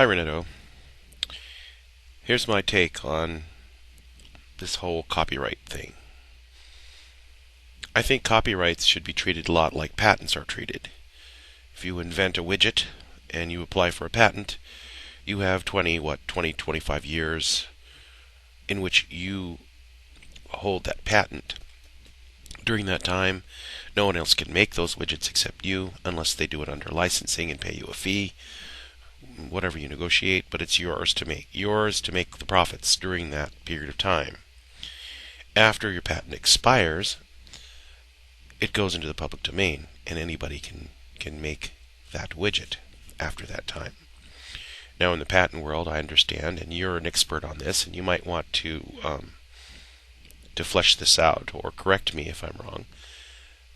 Hi, Renetto. Here's my take on this whole copyright thing. I think copyrights should be treated a lot like patents are treated. If you invent a widget and you apply for a patent, you have 25 years in which you hold that patent. During that time, no one else can make those widgets except you, unless they do it under licensing and pay you a fee, whatever you negotiate, but it's yours to make the profits during that period of time. After your patent expires, it goes into the public domain, and anybody can make that widget after that time. Now, in the patent world, I understand, and you're an expert on this, and you might want to flesh this out or correct me if I'm wrong.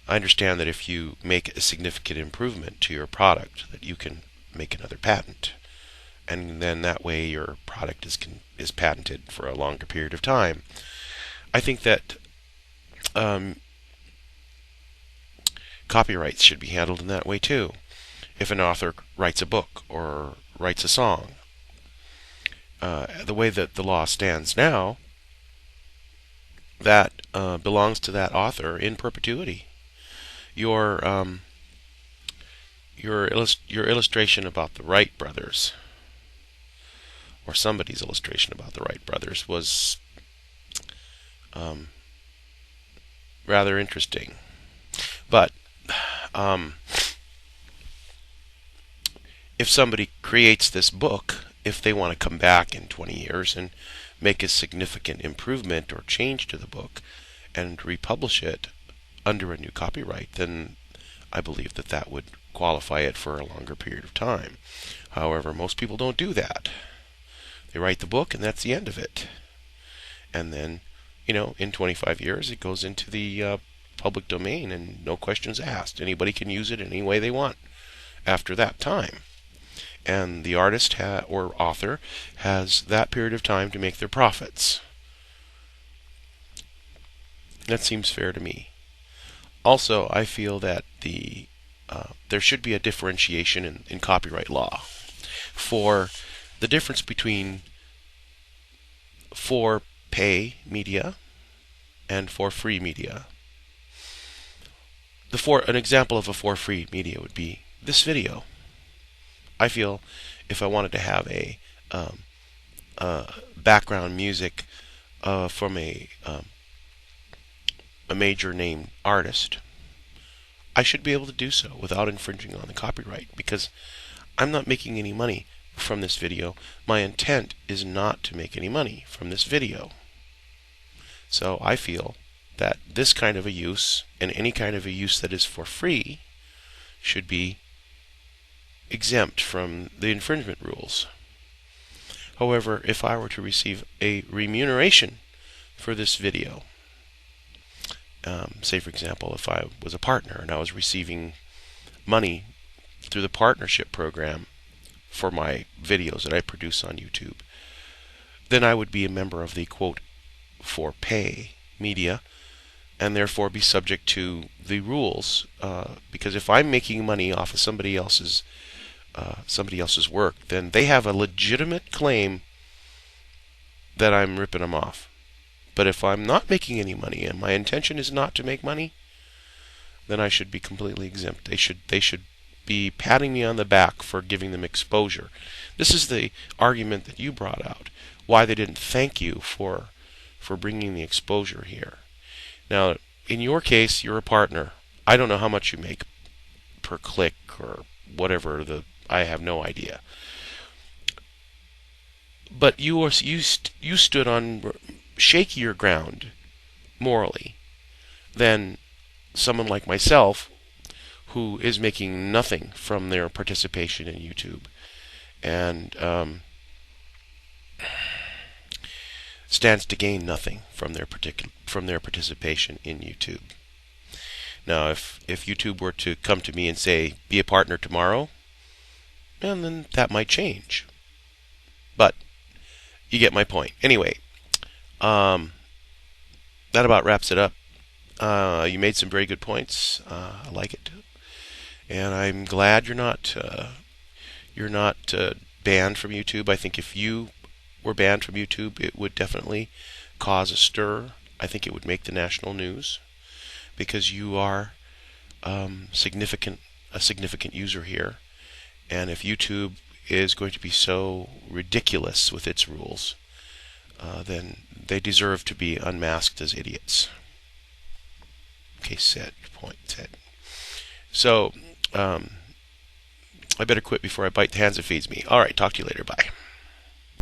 I understand that if you make a significant improvement to your product, that you can make another patent, and then that way your product is patented for a longer period of time. I think that copyrights should be handled in that way too. If an author writes a book or writes a song, the way that the law stands now, that belongs to that author in perpetuity. Your illustration about the Wright brothers, or somebody's illustration about the Wright brothers, was rather interesting. But if somebody creates this book, if they want to come back in 20 years and make a significant improvement or change to the book and republish it under a new copyright, then I believe that that would qualify it for a longer period of time. However, most people don't do that. They write the book and that's the end of it. And then, in 25 years it goes into the public domain and no questions asked. Anybody can use it any way they want after that time. And the artist or author has that period of time to make their profits. That seems fair to me. Also, I feel that there should be a differentiation in copyright law for the difference between for pay media and for free media. An example of a for free media would be this video. I feel if I wanted to have a background music from a major name artist, I should be able to do so without infringing on the copyright, because I'm not making any money from this video. My intent is not to make any money from this video. So I feel that this kind of a use, and any kind of a use that is for free, should be exempt from the infringement rules. However, if I were to receive a remuneration for this video, say for example, if I was a partner and I was receiving money through the partnership program for my videos that I produce on YouTube, then I would be a member of the quote for pay media, and therefore be subject to the rules, because if I'm making money off of somebody else's work, then they have a legitimate claim that I'm ripping them off. But if I'm not making any money and my intention is not to make money, then I should be completely exempt. They should be patting me on the back for giving them exposure. This is the argument that you brought out, why they didn't thank you for bringing the exposure here. Now, in your case, you're a partner. I don't know how much you make per click or whatever. I have no idea. But you stood on shakier ground morally than someone like myself, who is making nothing from their participation in YouTube, and stands to gain nothing from their participation in YouTube. Now, if YouTube were to come to me and say, "Be a partner tomorrow," and then that might change. But you get my point. Anyway, that about wraps it up. You made some very good points. I like it, and I'm glad you're not banned from YouTube. I think if you were banned from YouTube, it would definitely cause a stir. I think it would make the national news because you are a significant user here. And if YouTube is going to be so ridiculous with its rules, then they deserve to be unmasked as idiots. Okay, set, point, set. So, I better quit before I bite the hand that feeds me. All right, talk to you later. Bye.